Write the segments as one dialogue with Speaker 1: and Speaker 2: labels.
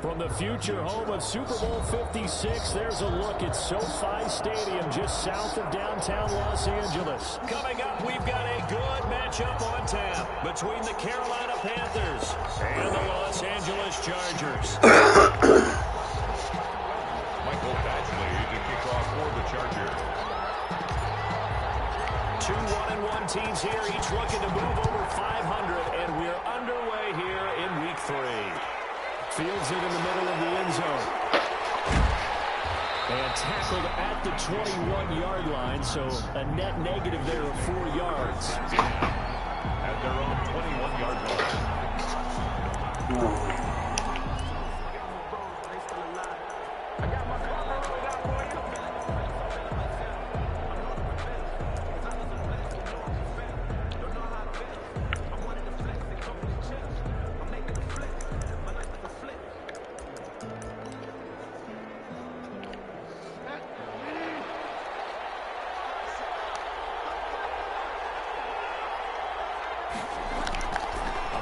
Speaker 1: From the future home of Super Bowl 56, there's a look at SoFi Stadium just south of downtown Los Angeles. Coming up, we've got a good matchup on tap between the Carolina Panthers and the Los Angeles Chargers.
Speaker 2: Michael Badgley to kick off for the Chargers.
Speaker 1: Two 1-1 teams here, each looking to move over 500, and we're underway here in Week 3. Fields it in the middle of the end zone. And tackled at the 21-yard line, so a net negative there of 4 yards.
Speaker 2: At their own 21-yard line.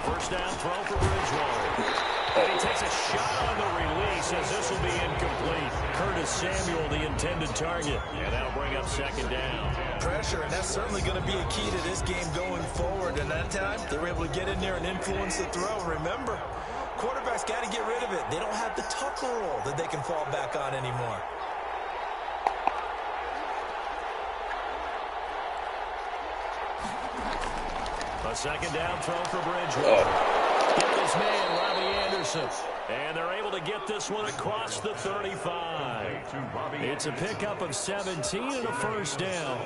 Speaker 1: First down throw for Bridgewater. And he takes a shot on the release as this will be incomplete. Curtis Samuel, the intended target. And that'll bring up second down.
Speaker 3: Pressure, and that's certainly going to be a key to this game going forward. And that time, they were able to get in there and influence the throw. Remember, quarterbacks got to get rid of it. They don't have the tucker roll that they can fall back on anymore.
Speaker 1: A second down throw for Bridgewater. Get this man, Robbie Anderson. And they're able to get this one across the 35. It's a pickup of 17 and a first down.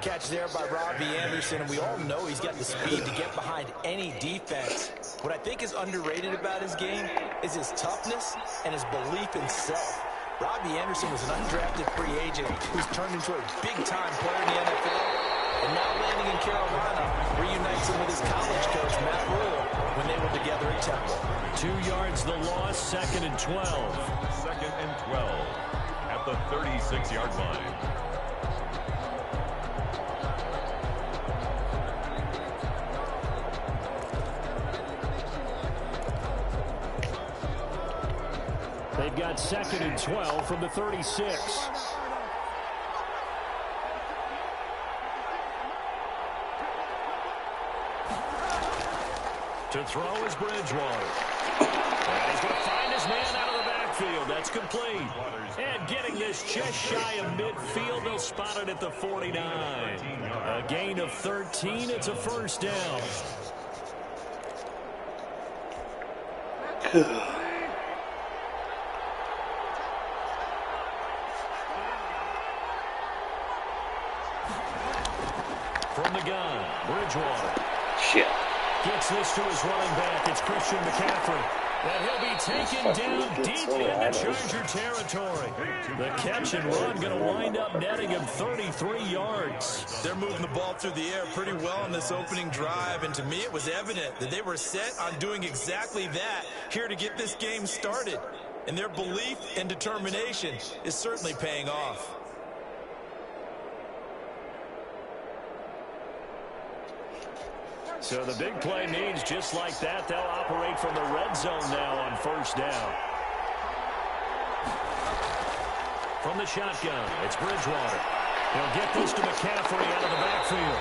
Speaker 3: Catch there by Robbie Anderson, and we all know he's got the speed to get behind any defense. What I think is underrated about his game is his toughness and his belief in self. Robbie Anderson was an undrafted free agent who's turned into a big-time player in the NFL. And now landing in Carolina reunites him with his college coach, Matt Rule, when they were together at Temple.
Speaker 1: 2 yards the loss, second and 12.
Speaker 2: Second and 12 at the 36-yard line.
Speaker 1: They've got second and 12 from the 36. To throw is Bridgewater. And he's going to find his man out of the backfield. That's complete. And getting this just shy of midfield, they'll spot it at the 49. A gain of 13. It's a first down. From the gun, Bridgewater.
Speaker 4: Shit.
Speaker 1: Gets this to his running back. It's Christian McCaffrey. And he'll be taken down deep into Charger territory. The catch and run going to wind up netting him 33 yards.
Speaker 3: They're moving the ball through the air pretty well in this opening drive, and to me it was evident that they were set on doing exactly that here to get this game started. And their belief and determination is certainly paying off.
Speaker 1: So the big play means just like that, they'll operate from the red zone now on first down. From the shotgun, it's Bridgewater. He'll get this to McCaffrey out of the backfield.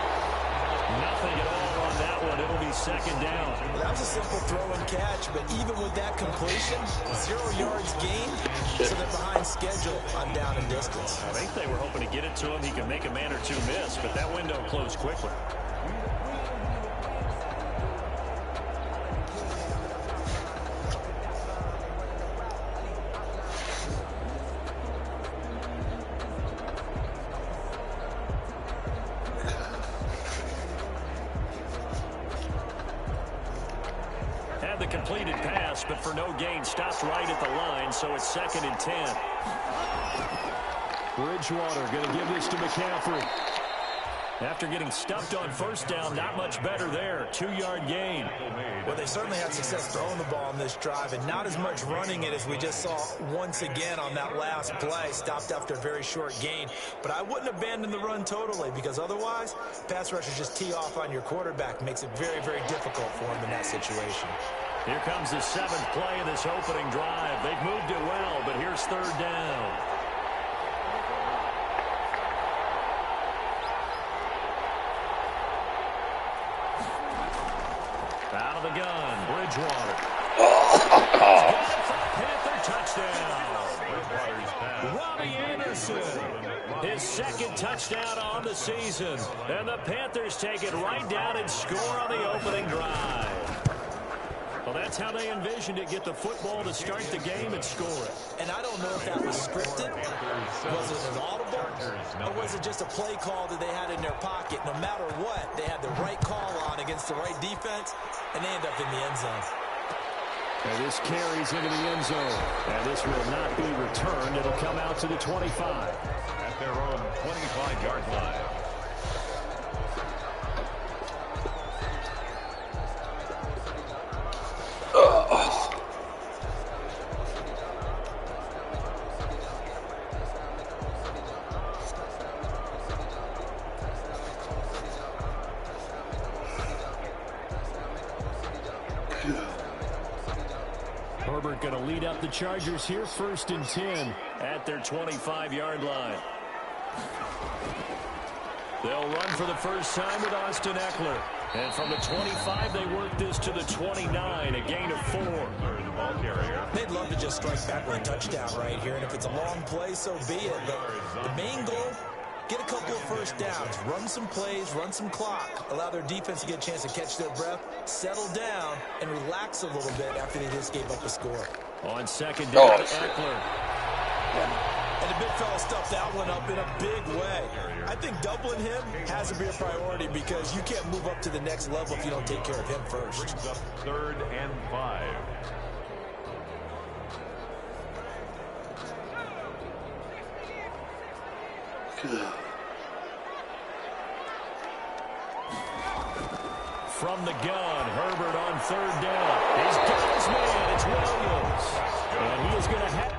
Speaker 1: Nothing at all on that one. It'll be second down.
Speaker 3: Well, that was a simple throw and catch, but even with that completion, 0 yards gained, so they're behind schedule on down and distance.
Speaker 1: I think they were hoping to get it to him. He could make a man or two miss, but that window closed quickly. The completed pass, but for no gain, stopped right at the line, so it's second and 10. Bridgewater going to give this to McCaffrey. After getting stuffed on first down, not much better there. 2-yard gain.
Speaker 3: Well, they certainly had success throwing the ball in this drive, and not as much running it as we just saw once again on that last play. Stopped after a very short gain. But I wouldn't abandon the run totally, because otherwise, pass rushers just tee off on your quarterback. Makes it very, very difficult for him in that situation.
Speaker 1: Here comes the 7th play of this opening drive. They've moved it well, but here's 3rd down. Out of the gun, Bridgewater. Panther touchdown. Robbie Anderson, his 2nd touchdown on the season. And the Panthers take it right down and score on the opening drive. Well, that's how they envisioned it, get the football to start the game and score it.
Speaker 3: And I don't know if that was scripted, was it an audible, or was it just a play call that they had in their pocket? No matter what, they had the right call on against the right defense, and they end up in the end zone.
Speaker 1: And this carries into the end zone. And this will not be returned. It'll come out to the 25.
Speaker 2: At their own 25-yard line.
Speaker 1: Herbert going to lead up the Chargers here, 1st and 10 at their 25-yard line. They'll run for the first time with Austin Eckler. And from the 25, they work this to the 29, a gain of 4.
Speaker 2: The ball carrier.
Speaker 3: They'd love to just strike back with a touchdown right here, and if it's a long play, so be it. But the main goal, get a couple of first downs, run some plays, run some clock, allow their defense to get a chance to catch their breath, settle down, and relax a little bit after they just gave up a score.
Speaker 1: On 2nd down, Eckler.
Speaker 3: And the big fella stuffed that one up in a big way. I think doubling him has to be a priority because you can't move up to the next level if you don't take care of him first.
Speaker 2: Brings up 3rd and 5.
Speaker 1: From the gun, Herbert on 3rd down. He's got his man. It's Williams. And he is going to have...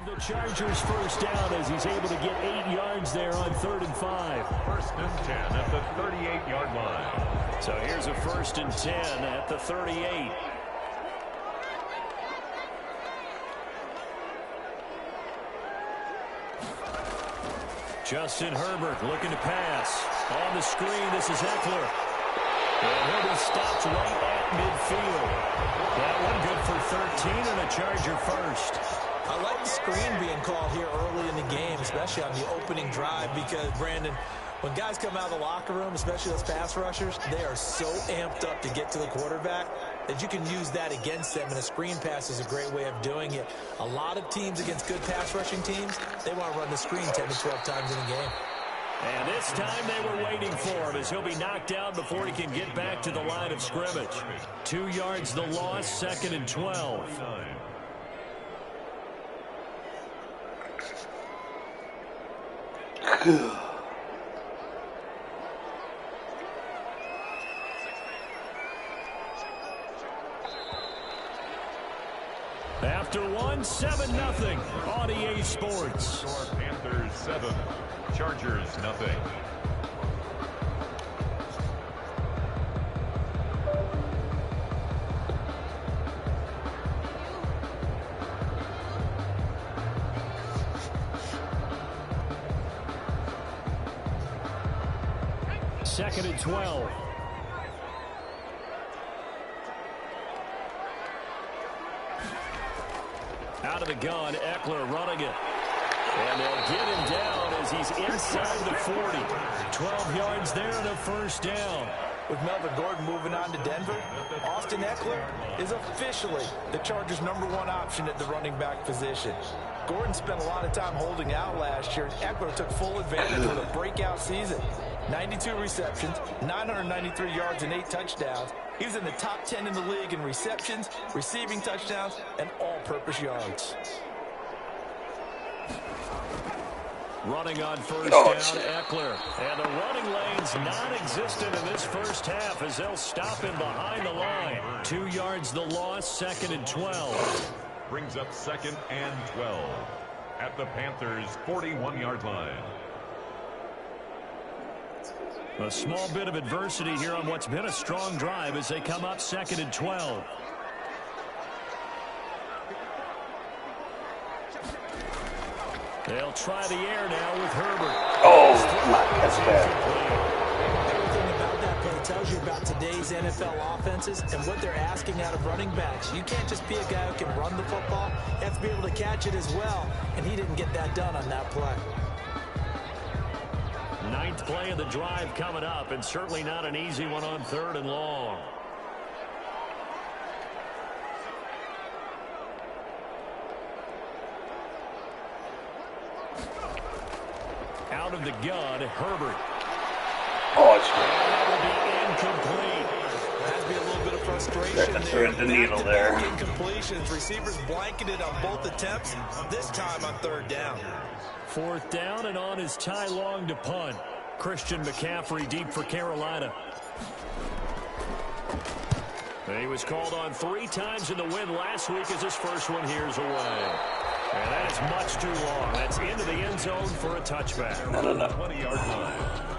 Speaker 1: The Chargers first down as he's able to get 8 yards there on 3rd and 5.
Speaker 2: 1st and 10 at the 38-yard line.
Speaker 1: So here's a 1st and 10 at the 38. Justin Herbert looking to pass. On the screen, this is Eckler. And he'll be stopped right at midfield. That one good for 13 and a Charger first.
Speaker 3: I like the screen being called here early in the game, especially on the opening drive, because, Brandon, when guys come out of the locker room, especially those pass rushers, they are so amped up to get to the quarterback that you can use that against them, and a screen pass is a great way of doing it. A lot of teams against good pass rushing teams, they want to run the screen 10 to 12 times in a game.
Speaker 1: And this time they were waiting for him as he'll be knocked down before he can get back to the line of scrimmage. 2 yards the loss, 2nd and 12. After one, run 7-0 on EA Sports.
Speaker 2: Score Panthers 7, Chargers 0.
Speaker 1: Second and 12. Out of the gun, Eckler running it. And they'll get him down as he's inside the 40. 12 yards there and a first down.
Speaker 3: With Melvin Gordon moving on to Denver, Austin Eckler is officially the Chargers' #1 option at the running back position. Gordon spent a lot of time holding out last year, and Eckler took full advantage of the breakout season. 92 receptions, 993 yards, and 8 touchdowns. He was in the top 10 in the league in receptions, receiving touchdowns, and all-purpose yards.
Speaker 1: Running on first down, Eckler. And the running lane's non-existent in this first half as they'll stop him behind the line. 2 yards the loss, second and 12.
Speaker 2: Brings up second and 12 at the Panthers' 41-yard line.
Speaker 1: A small bit of adversity here on what's been a strong drive as they come up second and 12. They'll try the air now with Herbert.
Speaker 4: Oh, that's bad.
Speaker 3: Everything about that play tells you about today's NFL offenses and what they're asking out of running backs. You can't just be a guy who can run the football. You have to be able to catch it as well, and he didn't get that done on that play.
Speaker 1: 9th play of the drive coming up, and certainly not an easy one on 3rd and long. Out of the gun, Herbert.
Speaker 4: Oh, it's
Speaker 1: That will be incomplete.
Speaker 3: Has to be a little bit of frustration there.
Speaker 4: thread the needle there.
Speaker 3: Incompletions. Receivers blanketed on both attempts, this time on 3rd down.
Speaker 1: 4th down, and on is Ty Long to punt. Christian McCaffrey deep for Carolina. He was called on 3 times in the win last week as his first one here's away. And that is much too long. That's into the end zone for a touchback.
Speaker 2: 20-yard line.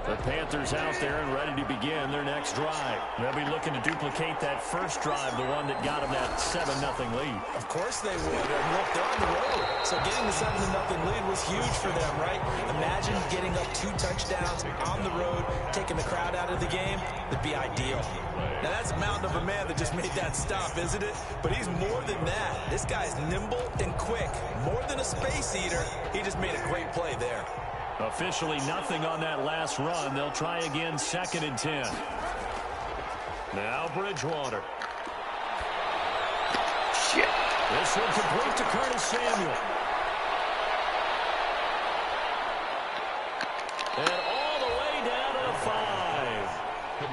Speaker 1: The Panthers out there and ready to begin their next drive. They'll be looking to duplicate that first drive, the one that got them that 7-0 lead.
Speaker 3: Of course they would. And look, they're on the road. So getting the 7-0 lead was huge for them, right? Imagine getting up 2 touchdowns on the road, taking the crowd out of the game. That'd be ideal. Now, that's a mountain of a man that just made that stop, isn't it? But he's more than that. This guy's nimble and quick. More than a space eater. He just made a great play there.
Speaker 1: Officially nothing on that last run. They'll try again, 2nd and 10. Now Bridgewater.
Speaker 4: shit.
Speaker 1: This one complete to Curtis Samuel. And all the way down to the 5. A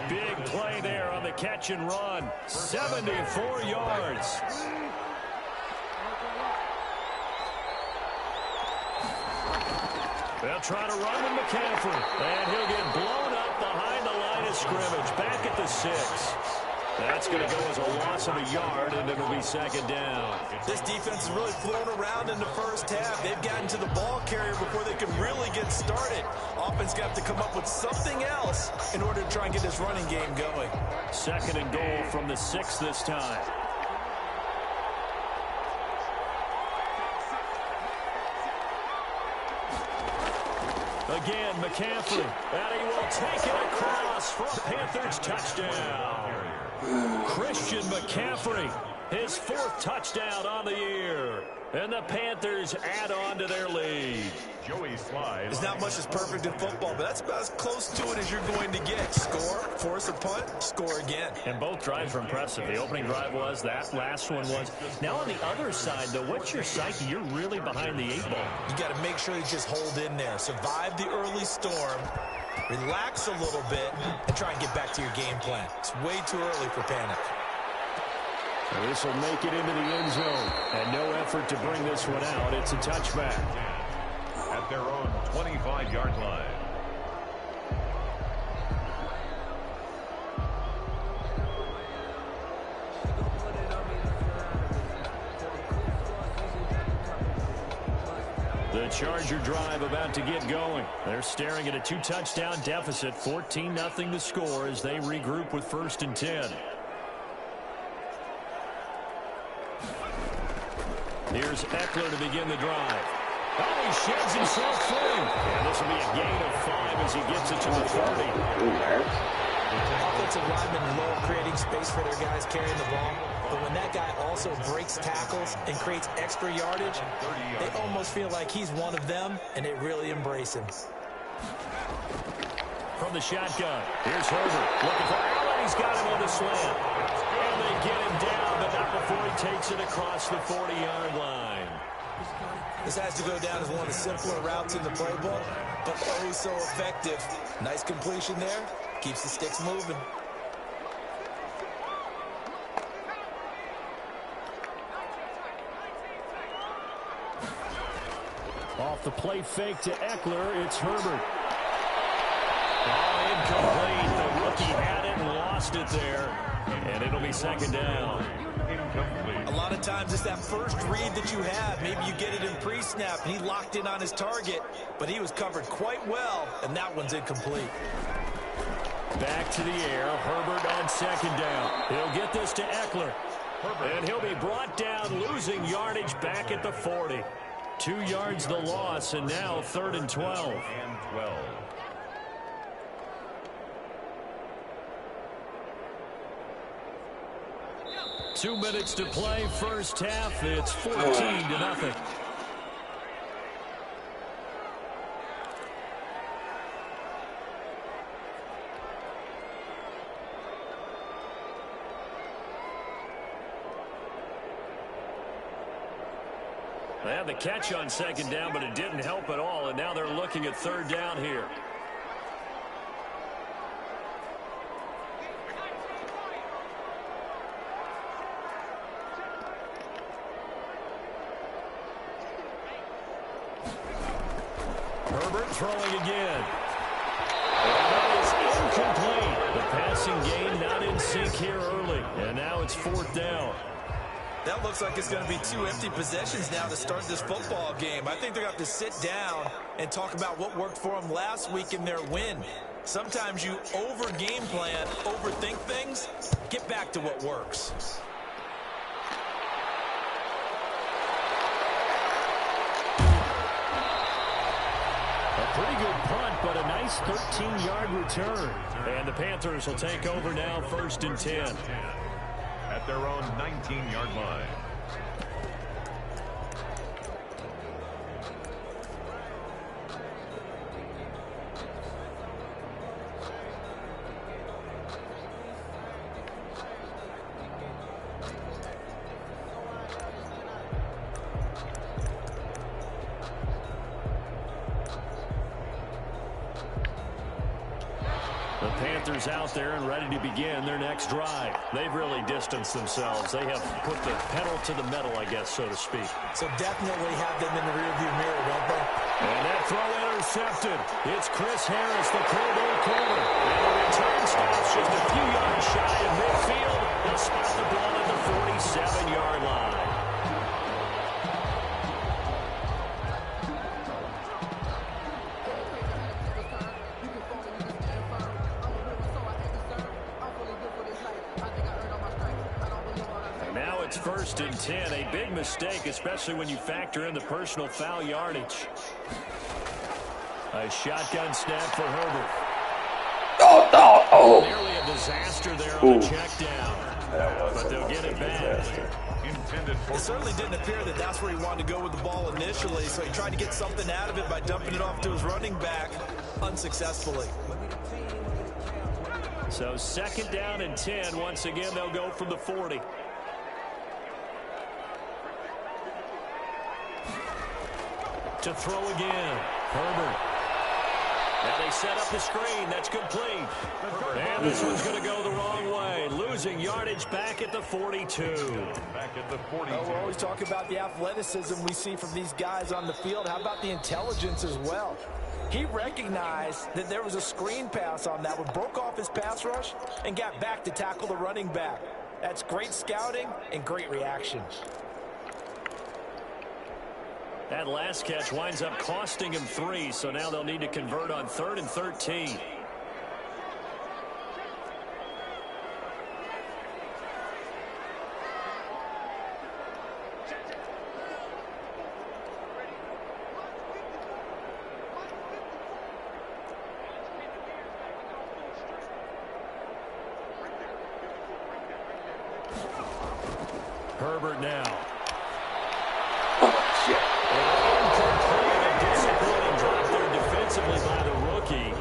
Speaker 1: big play there on the catch and run. 74 yards. They'll try to run with McCaffrey. And he'll get blown up behind the line of scrimmage. Back at the 6. That's going to go as a loss of a yard, and it'll be 2nd down.
Speaker 3: This defense has really flown around in the first half. They've gotten to the ball carrier before they can really get started. Offense got to come up with something else in order to try and get this running game going.
Speaker 1: 2nd and goal from the 6 this time. Again, McCaffrey, and he will take it across for a Panthers touchdown. Christian McCaffrey, his 4th touchdown on the year. And the Panthers add on to their lead.
Speaker 2: Joey Slide.
Speaker 3: There's not much that's perfect in football, but that's about as close to it as you're going to get. Score, force a punt, score again.
Speaker 1: And both drives were impressive. The opening drive was, that last one was. Now on the other side, though, what's your psyche? You're really behind the 8 ball.
Speaker 3: You got to make sure you just hold in there. Survive the early storm, relax a little bit, and try and get back to your game plan. It's way too early for panic.
Speaker 1: This will make it into the end zone. And no effort to bring this one out. It's a touchback.
Speaker 2: At their own 25-yard line.
Speaker 1: The Charger drive about to get going. They're staring at a 2-touchdown deficit, 14-0 to score as they regroup with 1st and 10. Here's Eckler to begin the drive. Oh, he sheds himself free. And this will be a gain of 5 as he gets it to the 30.
Speaker 3: Offensive linemen love creating space for their guys carrying the ball. But when that guy also breaks tackles and creates extra yardage, they almost feel like he's one of them, and they really embrace him.
Speaker 1: From the shotgun, here's Herbert looking for Allen. He's got him on the slant. And they get him down, but not before he takes it across the 40-yard line.
Speaker 3: This has to go down as one of the simpler routes in the playbook, but oh so effective. Nice completion there. Keeps the sticks moving.
Speaker 1: Off the play fake to Eckler, it's Herbert. Oh, incomplete. The rookie had it and lost it there. And it'll be 2nd down.
Speaker 3: A lot of times it's that first read that you have. Maybe you get it in pre-snap, and he locked in on his target, but he was covered quite well, and that one's incomplete.
Speaker 1: Back to the air. Herbert on 2nd down. He'll get this to Eckler. And he'll be brought down, losing yardage back at the 40. 2 yards the loss, and now 3rd and 12. 2 minutes to play, first half. It's 14-0. They had the catch on 2nd down, but it didn't help at all, and now they're looking at 3rd down here. Herbert throwing again. And that is incomplete. The passing game not in sync here early, and now it's 4th down.
Speaker 3: That looks like it's going to be 2 empty possessions now to start this football game. I think they're going to have to sit down and talk about what worked for them last week in their win. Sometimes you over-game plan, overthink things. Get back to what works.
Speaker 1: A pretty good punt, but a nice 13-yard return. And the Panthers will take over now, 1st and 10.
Speaker 2: At their own 19-yard line.
Speaker 1: The Panthers out there and ready to begin their next drive. They've really distanced themselves. They have put the pedal to the metal, I guess, so to speak.
Speaker 3: So definitely have them in the rearview mirror, don't they?
Speaker 1: And that throw intercepted. It's Chris Harris, the corner. And the return stops just a few yards shy of midfield. They'll spot the ball at the 47-yard line. It's 1st and 10, a big mistake, especially when you factor in the personal foul yardage. A shotgun snap for Herbert. Nearly a disaster there on the check down. But they'll get it back.
Speaker 3: It certainly didn't appear that that's where he wanted to go with the ball initially, so he tried to get something out of it by dumping it off to his running back unsuccessfully.
Speaker 1: So 2nd down and 10. Once again, they'll go from the 40. To throw again. Herbert. And they set up the screen. That's complete. And this one's going to go the wrong way. Losing yardage back at the 42.
Speaker 2: Back at the 42.
Speaker 3: We're always talking about the athleticism we see from these guys on the field. How about the intelligence as well? He recognized that there was a screen pass on that one, broke off his pass rush, and got back to tackle the running back. That's great scouting and great reaction.
Speaker 1: That last catch winds up costing him 3, so now they'll need to convert on 3rd and 13. Herbert now.
Speaker 4: Oh, shit.
Speaker 1: Disappointing drop there defensively by the rookie.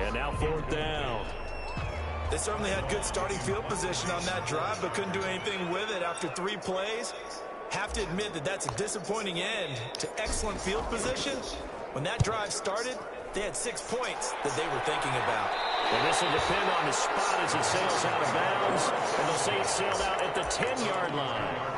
Speaker 1: And now 4th down.
Speaker 3: They certainly had good starting field position on that drive, but couldn't do anything with it after 3 plays. Have to admit that that's a disappointing end to excellent field position. When that drive started, they had 6 points that they were thinking about.
Speaker 1: And this will depend on the spot as it sails out of bounds. And they'll say it sailed out at the 10-yard line.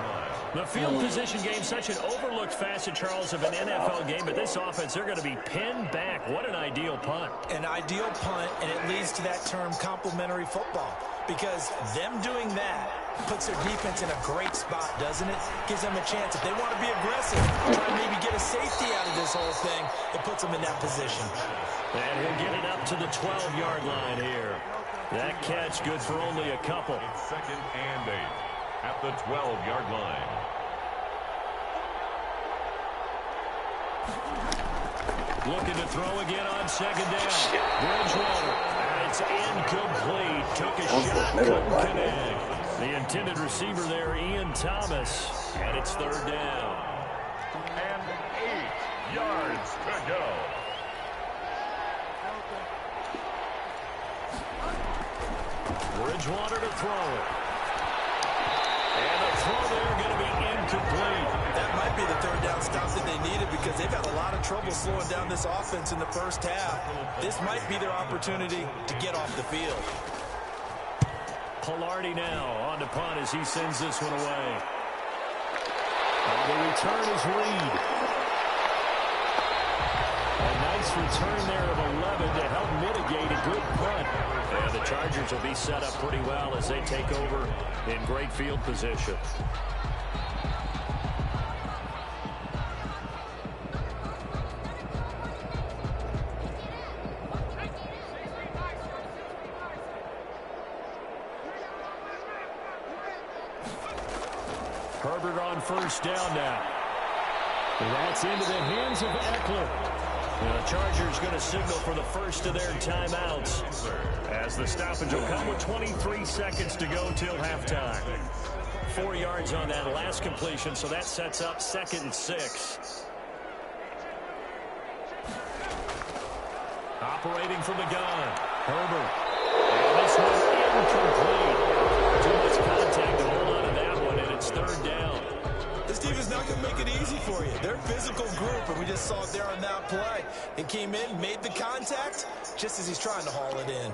Speaker 1: The field position game, such an overlooked facet, Charles, of an NFL game. But this offense, they're going to be pinned back. What an ideal punt.
Speaker 3: An ideal punt, and it leads to that term complementary football. Because them doing that puts their defense in a great spot, doesn't it? Gives them a chance. If they want to be aggressive, try to maybe get a safety out of this whole thing, it puts them in that position.
Speaker 1: And he'll get it up to the 12-yard line here. That catch good for only a couple.
Speaker 2: It's 2nd and 8 at the 12-yard line.
Speaker 1: Looking to throw again on 2nd down. Bridgewater. And it's incomplete. Took a shot, couldn't connect. The intended receiver there, Ian Thomas. And it's 3rd down.
Speaker 2: And 8 yards to go.
Speaker 1: Bridgewater to throw it. And the throw there going to be incomplete.
Speaker 3: That might be the 3rd down stop that they needed because they've had a lot of trouble slowing down this offense in the first half. This might be their opportunity to get off the field.
Speaker 1: Pilardi now on to punt as he sends this one away. The return is Reed. A nice return there of 11 to help mitigate a good punt. And the Chargers will be set up pretty well as they take over in great field position. Herbert on 1st down now. And that's into the hands of Eckler. And the Chargers going to signal for the first of their timeouts as the stoppage will come with 23 seconds to go till halftime. 4 yards on that last completion, so that sets up 2nd and 6. Operating from the gun, Herbert. And this one incomplete. Too much contact to hold on to that one, and it's 3rd down.
Speaker 3: This team is not going to make it easy for you. They're a physical group, and we just saw it there on that play. He came in, made the contact, just as he's trying to haul it in.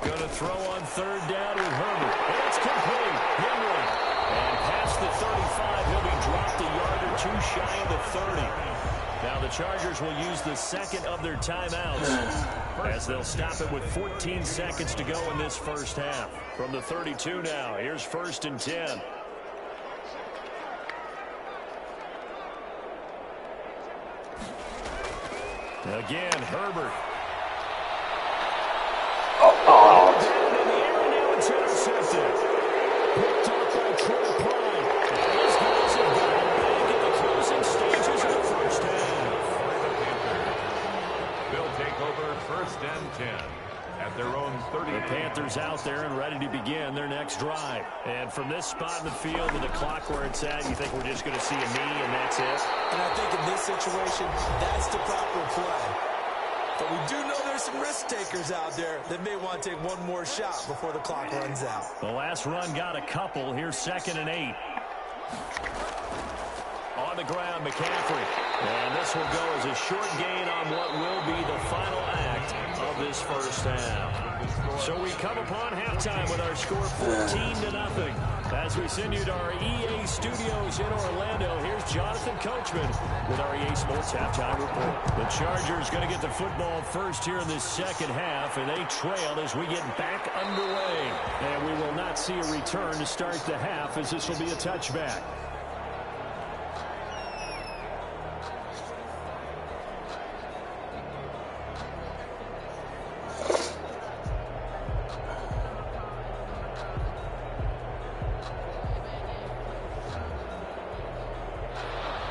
Speaker 1: Going to throw on 3rd down with Herbert. It's complete. Henry. And past the 35, he'll be dropped a yard or 2 shy of the 30. Now the Chargers will use the 2nd of their timeouts as they'll stop it with 14 seconds to go in this first half. From the 32 now, here's 1st and 10. Again, Herbert. Down in the air, now it's intercepted. Picked up by Troy Prime. And these guys have got it back in the closing stages of the first half.
Speaker 2: They'll take over 1st and 10 at their own 30.
Speaker 1: The Panthers out there and ready to begin their next drive. And from this spot in the field with the clock where it's at, you think we're just going to see a knee and that's it?
Speaker 3: And I think in this situation, that's the proper play. But we do know there's some risk takers out there that may want to take one more shot before the clock runs out.
Speaker 1: The last run got a couple. Here's 2nd and 8. On the ground, McCaffrey. And this will go as a short gain on what will be the final act of this first half. So we come upon halftime with our score 14-0 as As we send you to our EA studios in Orlando, here's Jonathan Coachman with our EA Sports Halftime Report. The Chargers going to get the football first here in this second half, and they trail as we get back underway. And we will not see a return to start the half, as this will be a touchback.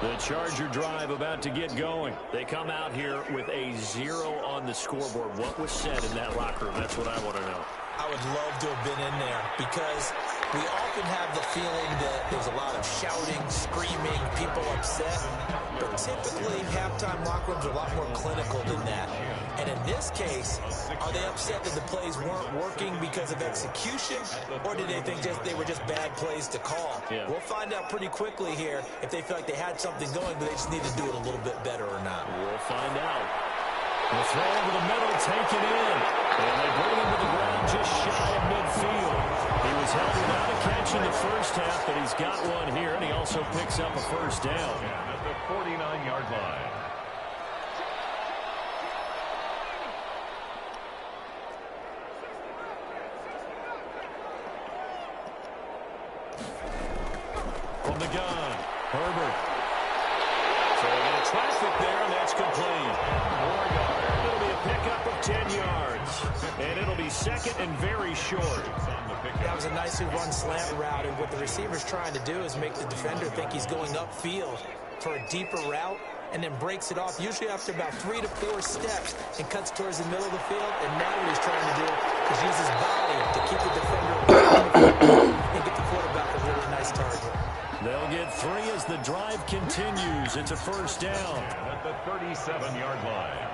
Speaker 1: The Charger drive about to get going. They come out here with a 0 on the scoreboard. What was said in that locker room? That's what I want to know.
Speaker 3: I would love to have been in there because we often have the feeling that there's a lot of shouting, screaming, people upset. But typically, halftime locker rooms are a lot more clinical than that. And in this case, are they upset that the plays weren't working because of execution? Or did they think they were just bad plays to call?
Speaker 1: Yeah.
Speaker 3: We'll find out pretty quickly here if they feel like they had something going, but they just need to do it a little bit better or not.
Speaker 1: We'll find out. The throw over the middle, taken in. And they bring him to the ground just shy of midfield. He was held without a catch in the first half, but he's got one here, and he also picks up a first down.
Speaker 2: At the 49-yard line.
Speaker 1: From the gun, Herbert. So they get a traffic there, and that's complete. It'll be a pickup of 10 yards. And it'll be second and very short.
Speaker 3: That was a nicely run slant route, and what the receiver's trying to do is make the defender think he's going upfield for a deeper route, and then breaks it off, usually after about 3 to 4 steps, and cuts towards the middle of the field. And now what he's trying to do is use his body to keep the defender away and get the quarterback a really nice target.
Speaker 1: They'll get 3 as the drive continues. It's a first down.
Speaker 2: At the 37-yard line.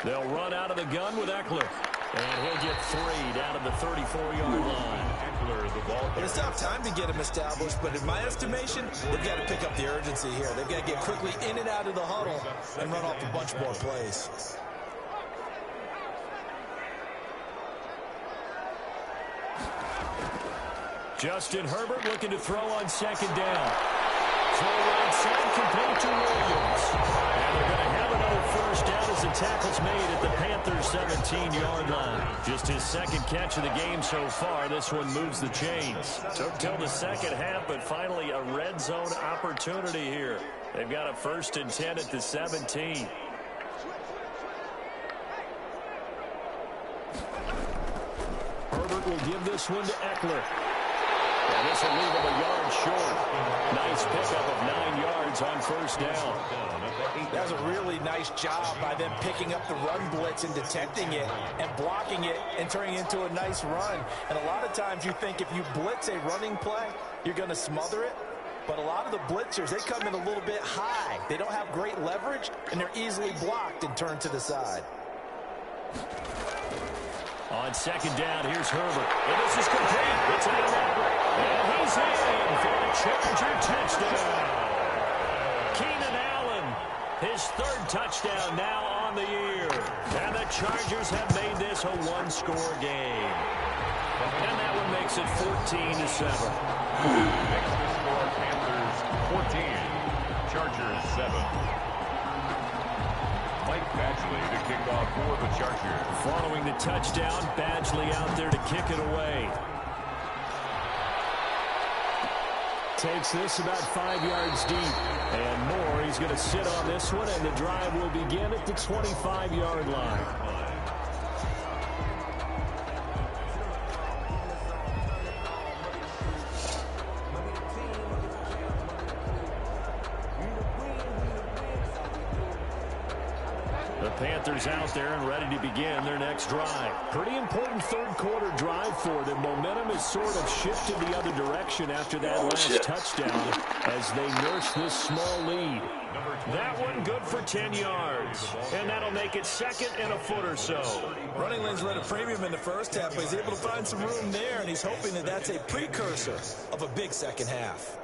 Speaker 1: They'll run out of the gun with Eckler. And he'll get 3 down at the 34-yard line.
Speaker 2: Eckler, the ball.
Speaker 3: It's not time to get him established, but in my estimation, they've got to pick up the urgency here. They've got to get quickly in and out of the huddle and run off a bunch more plays.
Speaker 1: Justin Herbert looking to throw on second down. Throw right side, complete to Williams. And they're going to have another first down as the tackle's made at the Panthers' 17-yard line. Just his second catch of the game so far. This one moves the chains. Took till the second half, but finally a red zone opportunity here. They've got a 1st and 10 at the 17. Herbert will give this one to Eckler. And this will leave him a yard short. Nice pickup of 9 yards on first down.
Speaker 3: That was a really nice job by them picking up the run blitz and detecting it and blocking it and turning it into a nice run. And a lot of times you think if you blitz a running play, you're going to smother it. But a lot of the blitzers, they come in a little bit high. They don't have great leverage, and they're easily blocked and turned to the side.
Speaker 1: On second down, here's Herbert. And this is complete. It's out of there. And he's in for a Charger touchdown. Keenan Allen, his 3rd touchdown now on the year. And the Chargers have made this a 1-score game. And that one makes it 14-7.
Speaker 2: Next to score, Panthers 14, Chargers 7. Mike Badgley to kick off for the Chargers.
Speaker 1: Following the touchdown, Badgley out there to kick it away. Takes this about 5 yards deep. And more, he's going to sit on this one, and the drive will begin at the 25-yard line. The Panthers out there and ready to begin their next drive. Pretty important 3rd quarter drive for them. Momentum has sort of shifted the other direction after that last touchdown as they nurse this small lead. That one good for 10 yards. And that'll make it 2nd and a foot or so.
Speaker 3: Running lanes were at a premium in the first half, but he's able to find some room there, and he's hoping that that's a precursor of a big second half.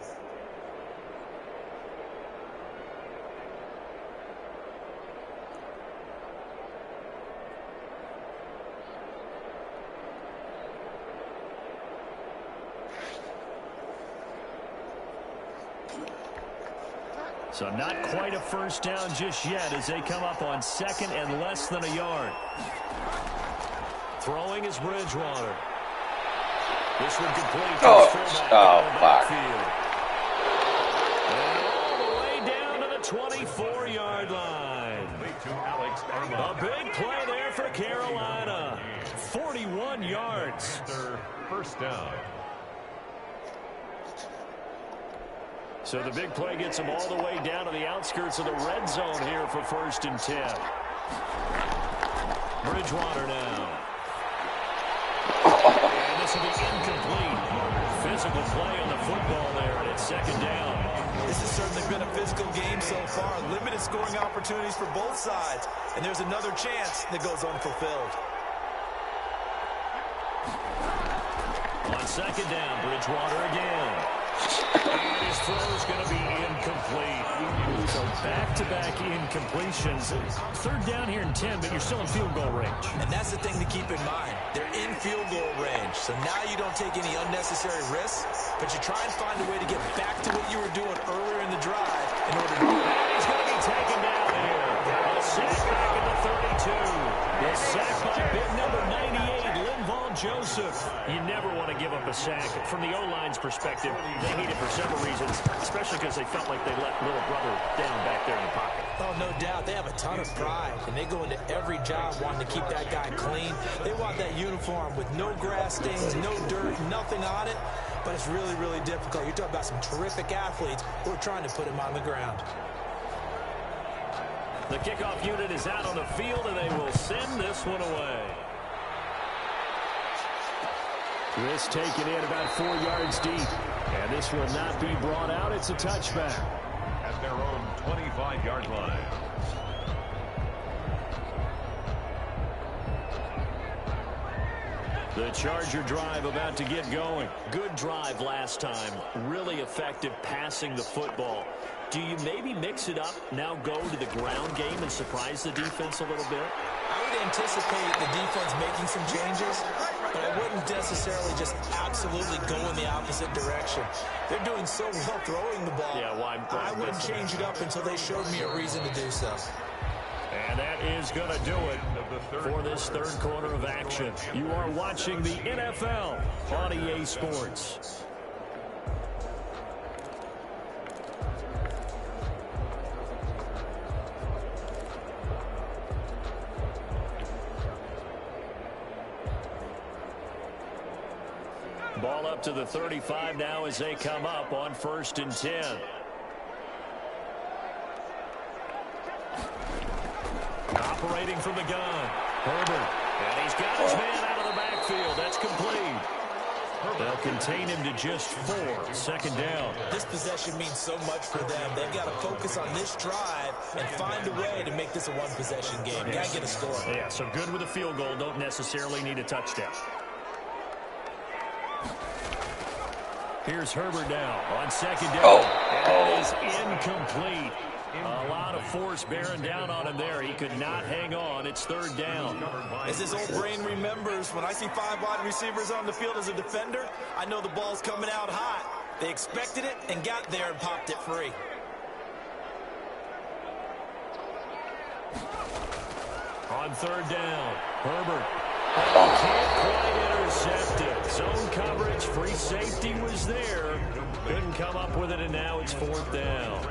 Speaker 1: So not quite a first down just yet as they come up on second and less than a yard. Throwing is Bridgewater. This one complete.
Speaker 4: Oh, fuck.
Speaker 1: And all the way down to the 24-yard line. A big play there for Carolina. 41 yards.
Speaker 2: First down.
Speaker 1: So the big play gets them all the way down to the outskirts of the red zone here for 1st and 10. Bridgewater now. And this will be incomplete. Physical play on the football there, and it's 2nd down.
Speaker 3: This has certainly been a physical game so far. Limited scoring opportunities for both sides. And there's another chance that goes unfulfilled.
Speaker 1: On 2nd down, Bridgewater again. And his throw is going to be incomplete. So back-to-back incompletions. 3rd down here in 10, but you're still in field goal range.
Speaker 3: And that's the thing to keep in mind. They're in field goal range. So now you don't take any unnecessary risks, but you try and find a way to get back to what you were doing earlier in the drive in order to...
Speaker 1: And he's going to be taken down here. A sack back at the 32. The sack by big number 98, Linval Joseph. You never want to give up a sack. From the O-line's perspective, they need it for several reasons, especially because they felt like they let little brother down back there in the pocket.
Speaker 3: Oh, no doubt. They have a ton of pride, and they go into every job wanting to keep that guy clean. They want that uniform with no grass stains, no dirt, nothing on it. But it's really, really difficult. You're talking about some terrific athletes who are trying to put him on the ground.
Speaker 1: The kickoff unit is out on the field, and they will send this one away. This taken in about 4 yards deep. And this will not be brought out. It's a touchback.
Speaker 2: At their own 25-yard line.
Speaker 1: The Charger drive about to get going. Good drive last time. Really effective passing the football. Do you maybe mix it up, now go to the ground game and surprise the defense a little bit?
Speaker 3: I would anticipate the defense making some changes, but I wouldn't necessarily just absolutely go in the opposite direction. They're doing so well throwing the ball.
Speaker 1: Yeah, well,
Speaker 3: I wouldn't change it up until they showed me a reason to do so.
Speaker 1: And that is going to do it for this 3rd quarter of action. You are watching the NFL on EA Sports. Ball up to the 35 now as they come up on 1st and 10. Operating from the gun, Herbert. And he's got his man out of the backfield. That's complete. They'll contain him to just 4. 2nd down.
Speaker 3: This possession means so much for them. They've got to focus on this drive and find a way to make this a one-possession game. Got to get a score.
Speaker 1: Yeah, so good with a field goal. Don't necessarily need a touchdown. Here's Herbert now on 2nd down. And it is incomplete. A lot of force bearing down on him there. He could not hang on. It's 3rd down.
Speaker 3: As his old brain remembers, when I see 5 wide receivers on the field as a defender, I know the ball's coming out hot. They expected it and got there and popped it free.
Speaker 1: On 3rd down, Herbert. Can't quite intercept it. Zone coverage, free safety was there. Couldn't come up with it, and now it's 4th down.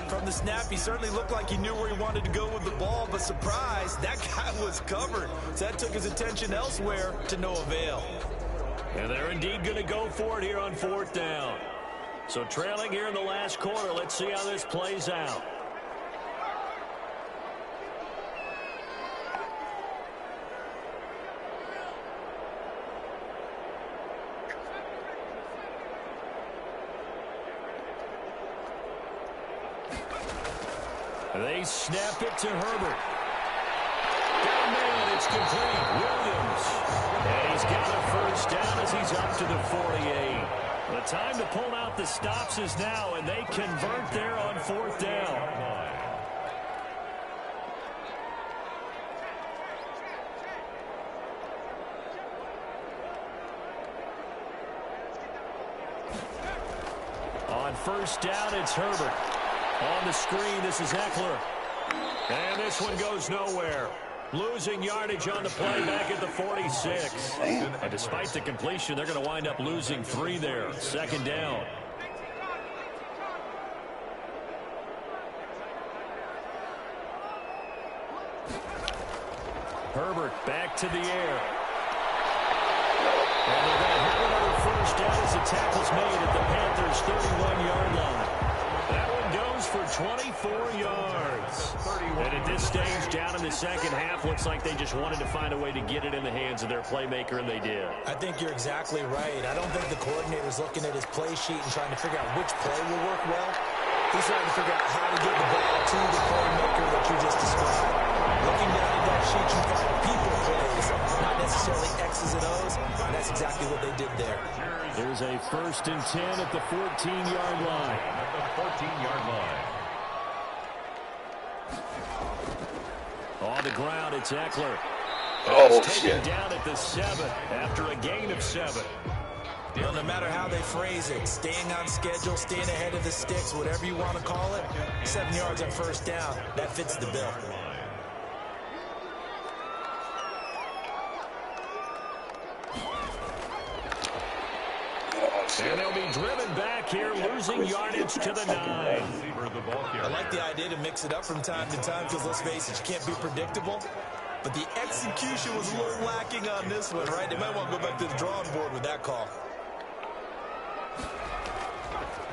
Speaker 3: From the snap, he certainly looked like he knew where he wanted to go with the ball, but surprise, that guy was covered. So that took his attention elsewhere to no avail.
Speaker 1: And they're indeed going to go for it here on 4th down. So trailing here in the last quarter, let's see how this plays out. They snap it to Herbert. Down, it's complete. Williams. And he's got a 1st down as he's up to the 48. The time to pull out the stops is now, and they convert there on 4th down. On 1st down, it's Herbert. On the screen, this is Eckler. And this one goes nowhere. Losing yardage on the play back at the 46. And despite the completion, they're going to wind up losing 3 there. 2nd down. Herbert back to the air. And they're going to have another 1st down as the tackle's made at the Panthers' 31-yard line. That one goes for 24 yards. And at this stage, down in the 2nd half, looks like they just wanted to find a way to get it in the hands of their playmaker, and they did.
Speaker 3: I think you're exactly right. I don't think the coordinator's looking at his play sheet and trying to figure out which play will work well. He's trying to figure out how to get the ball to the playmaker that you just described. Looking down at that sheet, you find people plays, not necessarily X's and O's, and that's exactly what they did there.
Speaker 1: There's a 1st and 10 at the 14-yard line.
Speaker 2: At the 14-yard line.
Speaker 1: On the ground, it's Eckler.
Speaker 4: Oh,
Speaker 1: Taken
Speaker 4: shit.
Speaker 1: down at the 7 after a gain of 7.
Speaker 3: Well, no matter how they phrase it, staying on schedule, staying ahead of the sticks, whatever you want to call it, 7 yards on 1st down, that fits the bill.
Speaker 1: And they'll be driven back here, losing yardage to the 9.
Speaker 3: I like the idea to mix it up from time to time because, let's face it, you can't be predictable. But the execution was a little lacking on this one, right? They might want to go back to the drawing board with that call.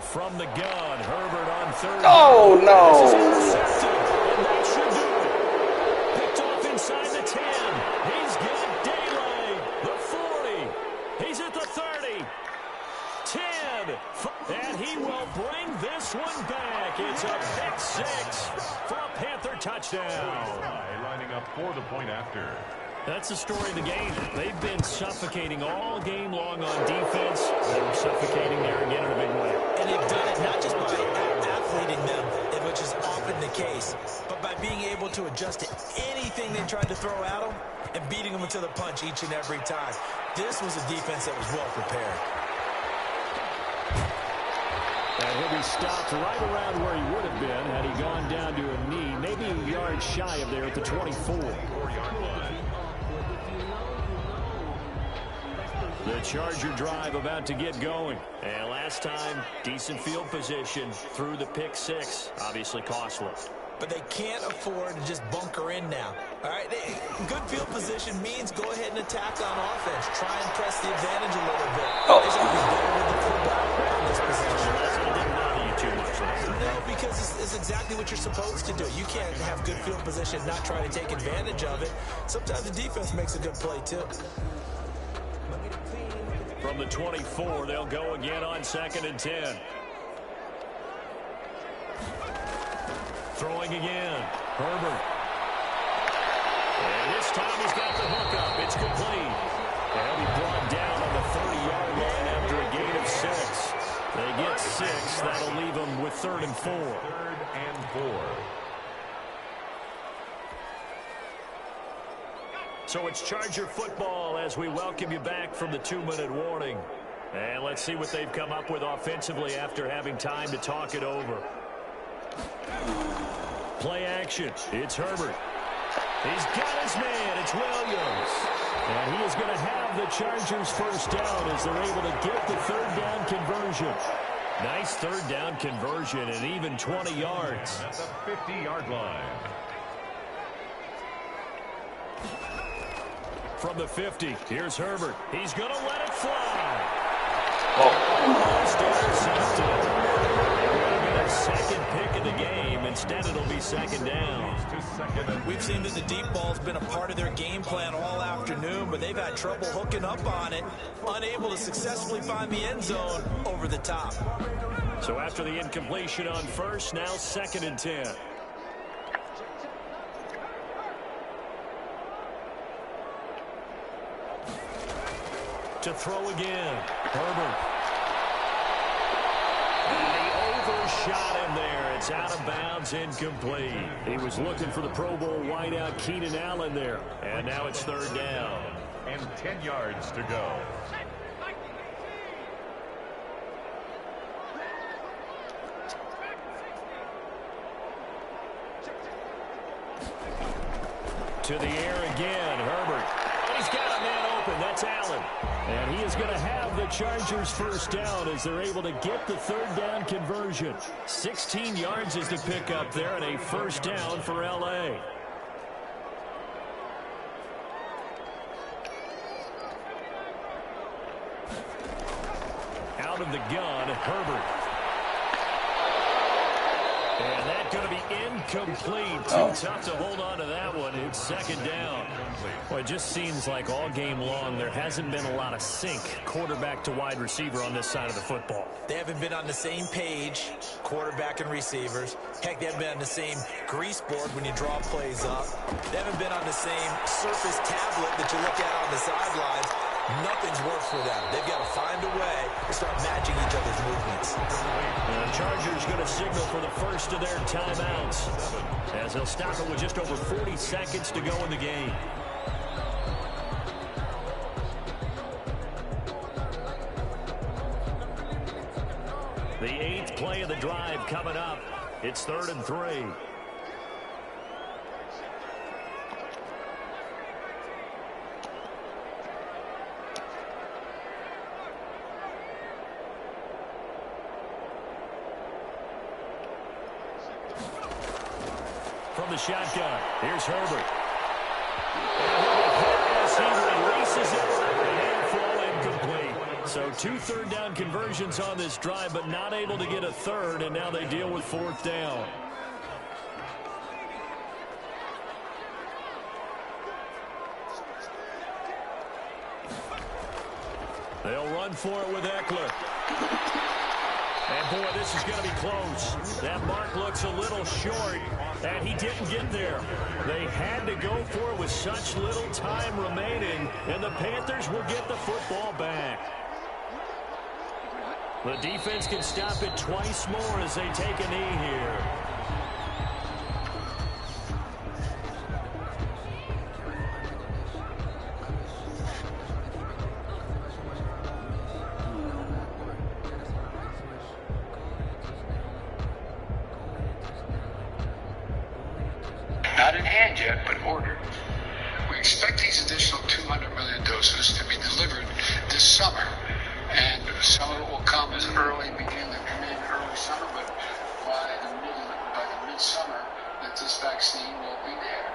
Speaker 1: From the gun, Herbert on 3rd.
Speaker 4: Oh, no.
Speaker 1: This is intercepted, and that should do it. Picked off inside the 10. He's got daylight. The 40. He's at the 30. 10. And he will bring this one back. It's a pick 6 for a Panther touchdown.
Speaker 2: Lining up for the point after.
Speaker 1: That's the story of the game. They've been suffocating all game long on defense. They were suffocating there again in a big way.
Speaker 3: And they've done it not just by athleting them, which is often the case, but by being able to adjust to anything they tried to throw at them and beating them into the punch each and every time. This was a defense that was well prepared.
Speaker 1: And he'll be stopped right around where he would have been had he gone down to a knee, maybe a yard shy of there at the 24.
Speaker 2: 4-yard line.
Speaker 1: The Charger drive about to get going. And last time, decent field position through the pick 6. Obviously costly.
Speaker 3: But they can't afford to just bunker in now. All right, good field position means go ahead and attack on offense. Try and press the advantage a little bit. They should be better with the football on this possession.
Speaker 1: It didn't bother you too much, right?
Speaker 3: No, because it's exactly what you're supposed to do. You can't have good field position, not try to take advantage of it. Sometimes the defense makes a good play, too.
Speaker 1: From the 24, they'll go again on 2nd and 10. Throwing again. Herbert. And this time he's got the hook up. It's complete. And he brought down on the 30-yard line after a gain of 6. They get 6. That'll leave them with 3rd and 4.
Speaker 2: 3rd and 4.
Speaker 1: So it's Charger football as we welcome you back from the 2-minute warning. And let's see what they've come up with offensively after having time to talk it over. Play action. It's Herbert. He's got his man. It's Williams. And he is going to have the Chargers 1st down as they're able to get the 3rd down conversion. Nice 3rd down conversion and even 20 yards.
Speaker 2: At the 50-yard line.
Speaker 1: From the 50, here's Herbert. He's going to let it fly. Almost intercepted. Second pick of the game. Instead, it'll be 2nd down.
Speaker 3: We've seen that the deep ball's been a part of their game plan all afternoon, but they've had trouble hooking up on it, unable to successfully find the end zone over the top.
Speaker 1: So after the incompletion on 1st, now 2nd and 10. To throw again. Herbert. Overshot him there. It's out of bounds, incomplete. He was looking for the Pro Bowl wideout Keenan Allen there. And now it's 3rd down.
Speaker 2: And 10 yards to go.
Speaker 1: To the air again, Herbert. He's got a man open. That's Allen. And he is going to have the Chargers first down as they're able to get the third down conversion. 16 yards is to pick up there and a first down for L.A. Out of the gun, Herbert. And that's going to be incomplete. Too tough to hold on to that one. It's second down. Well, it just seems like all game long there hasn't been a lot of sync quarterback to wide receiver on this side of the football.
Speaker 3: They haven't been on the same page, quarterback and receivers. Heck, they haven't been on the same grease board when you draw plays up. They haven't been on the same surface tablet that you look at on the sidelines. Nothing's worked for them. They've got to find a way to start matching each other's movements.
Speaker 1: The Chargers going to signal for the first of their timeouts as they'll stop it with just over 40 seconds to go in the game. The 8th play of the drive coming up. It's 3rd and 3. From the shotgun, here's Herbert. As he releases it, and fall incomplete. So 2 third down conversions on this drive, but not able to get a third, and now they deal with 4th down. They'll run for it with Eckler. And, boy, this is going to be close. That mark looks a little short, and he didn't get there. They had to go for it with such little time remaining, and the Panthers will get the football back. The defense can stop it twice more as they take a knee here.
Speaker 5: Not in hand yet, but ordered. We expect these additional 200 million doses to be delivered this summer. And some of it will come as early, begin to come in early summer, but by the midsummer, that this vaccine will be there.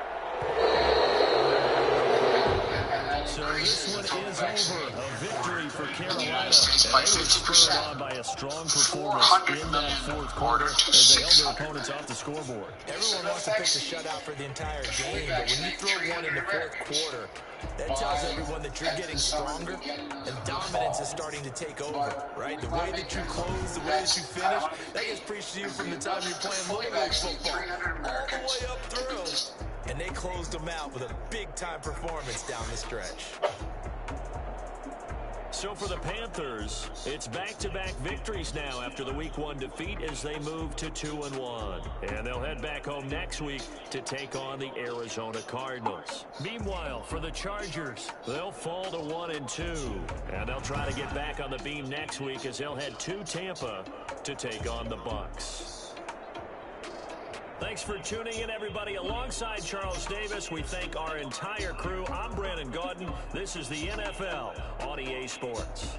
Speaker 1: So this one is over. A victory for Carolina. And they were spurred on by a strong performance in that 4th quarter as they held their opponents off the scoreboard.
Speaker 3: Everyone wants to pick the shutout for the entire game, but when you throw one in the 4th quarter, that tells everyone that you're getting stronger and dominance is starting to take over, right? The way that you close, the way that you finish, that gets preached to you from the time you're playing Little League football all the way up through. And they closed them out with a big-time performance down the stretch.
Speaker 1: So for the Panthers, it's back-to-back victories now after the Week 1 defeat as they move to 2-1. And they'll head back home next week to take on the Arizona Cardinals. Meanwhile, for the Chargers, they'll fall to 1-2. And they'll try to get back on the beam next week as they'll head to Tampa to take on the Bucs. Thanks for tuning in, everybody. Alongside Charles Davis, we thank our entire crew. I'm Brandon Gaudin. This is the NFL on EA Sports.